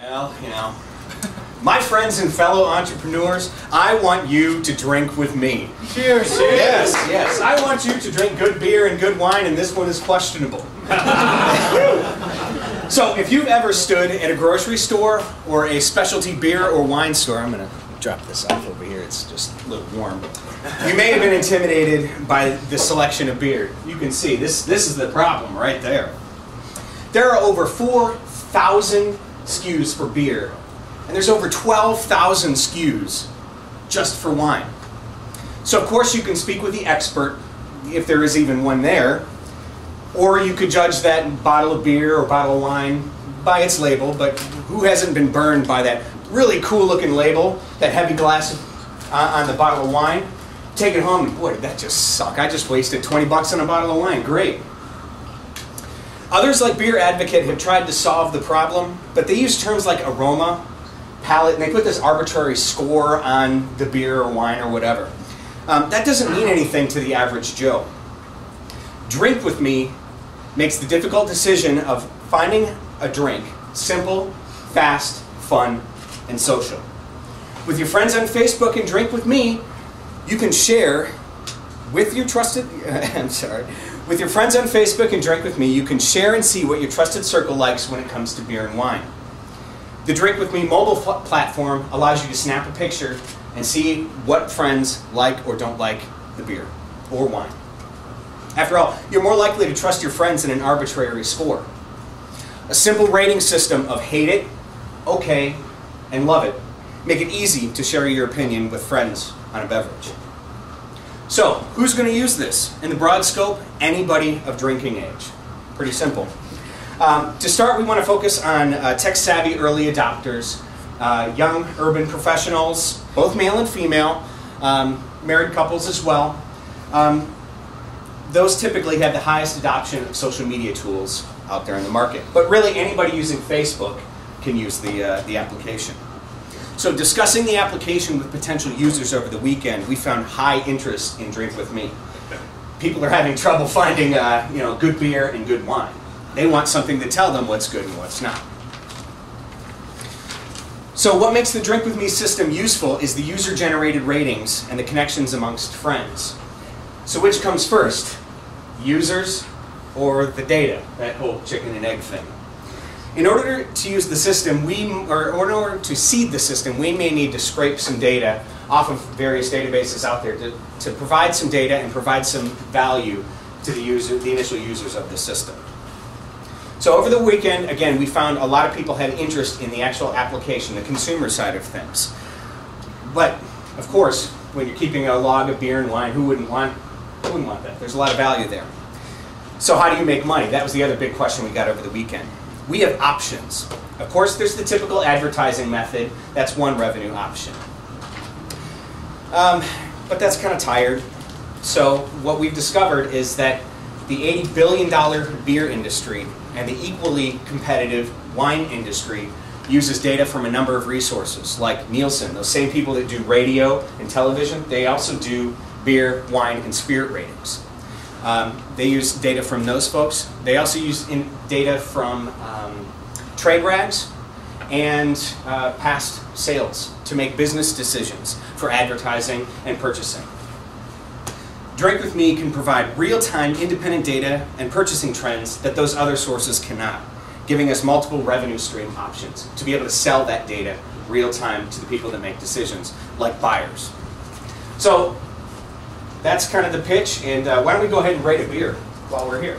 Well, you know, my friends and fellow entrepreneurs, I want you to drink with me. Cheers, cheers. Yes, yes. I want you to drink good beer and good wine, and this one is questionable. So, if you've ever stood at a grocery store or a specialty beer or wine store, I'm going to drop this off over here, it's just a little warm. You may have been intimidated by the selection of beer. You can see, this is the problem right there. There are over 4,000 SKUs for beer, and there's over 12,000 SKUs just for wine. So of course you can speak with the expert, if there is even one there, or you could judge that bottle of beer or bottle of wine by its label, but who hasn't been burned by that really cool looking label, that heavy glass on the bottle of wine? Take it home and boy, did that just suck. I just wasted 20 bucks on a bottle of wine, great. Others like Beer Advocate have tried to solve the problem, but they use terms like aroma, palate, and they put this arbitrary score on the beer or wine or whatever. That doesn't mean anything to the average Joe. Drink with Me makes the difficult decision of finding a drink simple, fast, fun, and social. With your friends on Facebook and Drink With Me, you can share with your trusted, with your friends on Facebook and Drink With Me, you can share and see what your trusted circle likes when it comes to beer and wine. The Drink With Me mobile platform allows you to snap a picture and see what friends like or don't like the beer or wine. After all, you're more likely to trust your friends than an arbitrary score. A simple rating system of hate it, okay, and love it make it easy to share your opinion with friends on a beverage. So, who's going to use this? In the broad scope, anybody of drinking age. Pretty simple. To start, we want to focus on tech-savvy early adopters, young urban professionals, both male and female, married couples as well. Those typically have the highest adoption of social media tools out there in the market. But really, anybody using Facebook can use the application. So discussing the application with potential users over the weekend, we found high interest in Drink With Me. People are having trouble finding good beer and good wine. They want something to tell them what's good and what's not. So what makes the Drink With Me system useful is the user-generated ratings and the connections amongst friends. So which comes first, users or the data, that whole chicken and egg thing? In order to use the system, in order to seed the system, we may need to scrape some data off of various databases out there to provide some data and provide some value to the initial users of the system. So over the weekend, again, we found a lot of people had interest in the actual application, the consumer side of things. But, of course, when you're keeping a log of beer and wine, who wouldn't want that? There's a lot of value there. So how do you make money? That was the other big question we got over the weekend. We have options. Of course, there's the typical advertising method. That's one revenue option. But that's kind of tired. So what we've discovered is that the $80 billion beer industry and the equally competitive wine industry uses data from a number of resources, like Nielsen. Those same people that do radio and television, they also do beer, wine, and spirit ratings. They use data from those folks. They also use data from trade rags and past sales to make business decisions for advertising and purchasing. Drink With Me can provide real-time independent data and purchasing trends that those other sources cannot, giving us multiple revenue stream options to be able to sell that data real-time to the people that make decisions, like buyers. So that's kind of the pitch, and why don't we go ahead and rate a beer while we're here.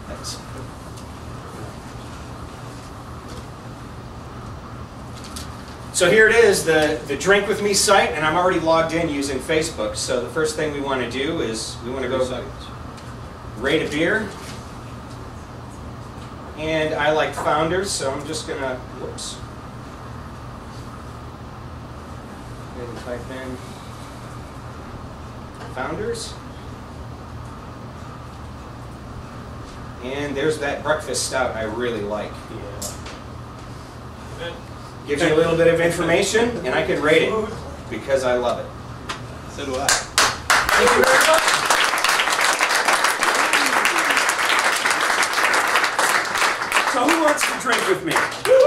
Thanks. So here it is, the Drink With Me site, and I'm already logged in using Facebook. So the first thing we want to do is we want to go rate a beer. And I like Founders, so I'm just going to, whoops. And type in Founders. And there's that breakfast stout I really like. Yeah. Gives you a little bit of information, and I can rate it because I love it. So do I. Thank you very much. So who wants to drink with me?